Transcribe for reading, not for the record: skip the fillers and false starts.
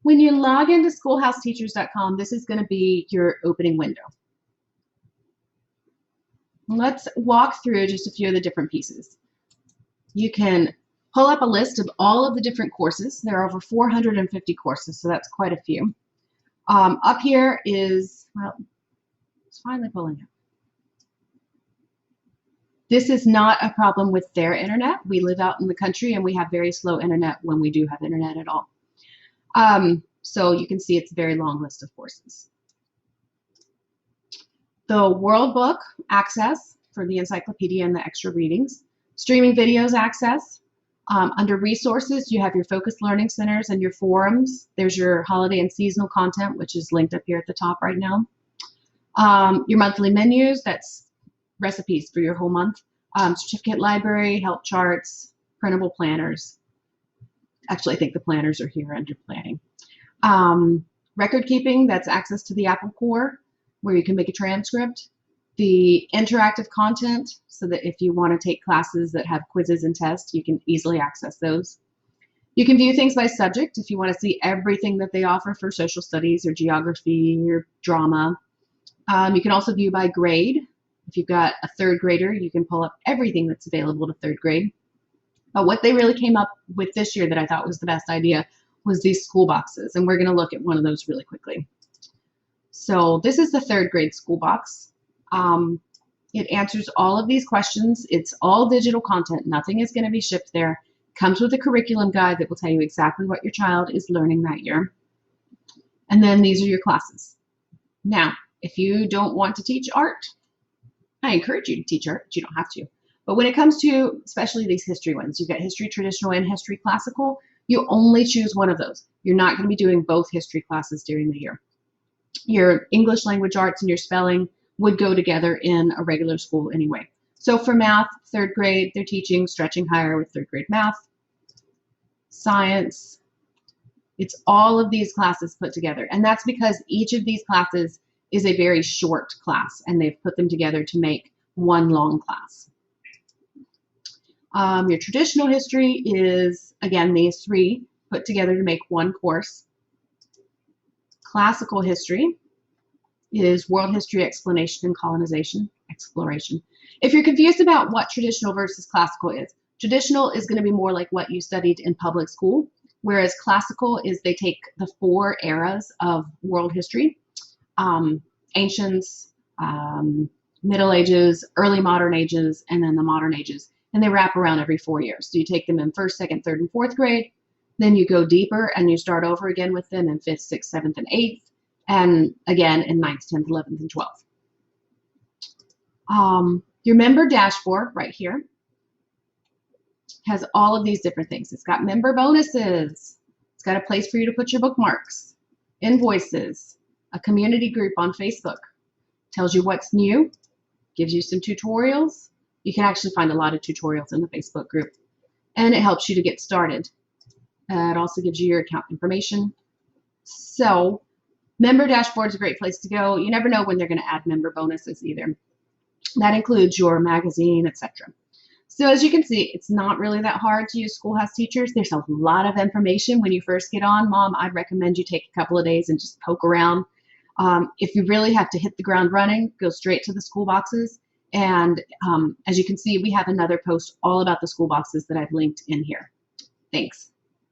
When you log into schoolhouseteachers.com, this is going to be your opening window. Let's walk through just a few of the different pieces. You can pull up a list of all of the different courses. There are over 450 courses, so that's quite a few. Up here is, well, it's finally pulling up. This is not a problem with their internet. We live out in the country and we have very slow internet when we do have internet at all. So you can see it's a very long list of courses. The World Book access for the encyclopedia and the extra readings. Streaming videos access. Under resources, you have your focused learning centers and your forums. There's your holiday and seasonal content, which is linked up here at the top right now. Your monthly menus, that's recipes for your whole month. Certificate library, help charts, printable planners. Actually, I think the planners are here under planning. Record keeping, that's access to the Apple Core, where you can make a transcript. The interactive content, so that if you want to take classes that have quizzes and tests, you can easily access those. You can view things by subject if you want to see everything that they offer for social studies or geography or drama. You can also view by grade. If you've got a third grader, you can pull up everything that's available to third grade. But what they really came up with this year that I thought was the best idea was these school boxes, and we're going to look at one of those really quickly. So this is the third grade school box. It answers all of these questions. It's all digital content. Nothing is going to be shipped there. Comes with a curriculum guide that will tell you exactly what your child is learning that year. And then these are your classes. Now, if you don't want to teach art, I encourage you to teach art, but you don't have to. But when it comes to especially these history ones, you've got history traditional and history classical, you only choose one of those. You're not going to be doing both history classes during the year. Your English language arts and your spelling would go together in a regular school anyway. So for math, third grade, they're teaching Stretching Higher with third grade math. Science, it's all of these classes put together. And that's because each of these classes is a very short class, and they've put them together to make one long class. Your traditional history is, again, these three put together to make one course. Classical history is world history, explanation, and colonization, exploration. If you're confused about what traditional versus classical is, traditional is going to be more like what you studied in public school, whereas classical is they take the 4 eras of world history, ancients, Middle Ages, early modern ages, and then the modern ages, and they wrap around every 4 years. So you take them in 1st, 2nd, 3rd, and 4th grade, then you go deeper and you start over again with them in 5th, 6th, 7th, and 8th, and again in 9th, 10th, 11th, and 12th. Your member dashboard right here has all of these different things. It's got member bonuses. It's got a place for you to put your bookmarks, invoices, a community group on Facebook. Tells you what's new, gives you some tutorials. You can actually find a lot of tutorials in the Facebook group, and it helps you to get started. It also gives you your account information. So member dashboard is a great place to go. You never know when they're going to add member bonuses either. That includes your magazine, etc. So as you can see, it's not really that hard to use Schoolhouse Teachers. There's a lot of information when you first get on. Mom, I'd recommend you take a couple of days and just poke around. If you really have to hit the ground running, go straight to the school boxes. And as you can see, we have another post all about the school boxes that I've linked in here. Thanks.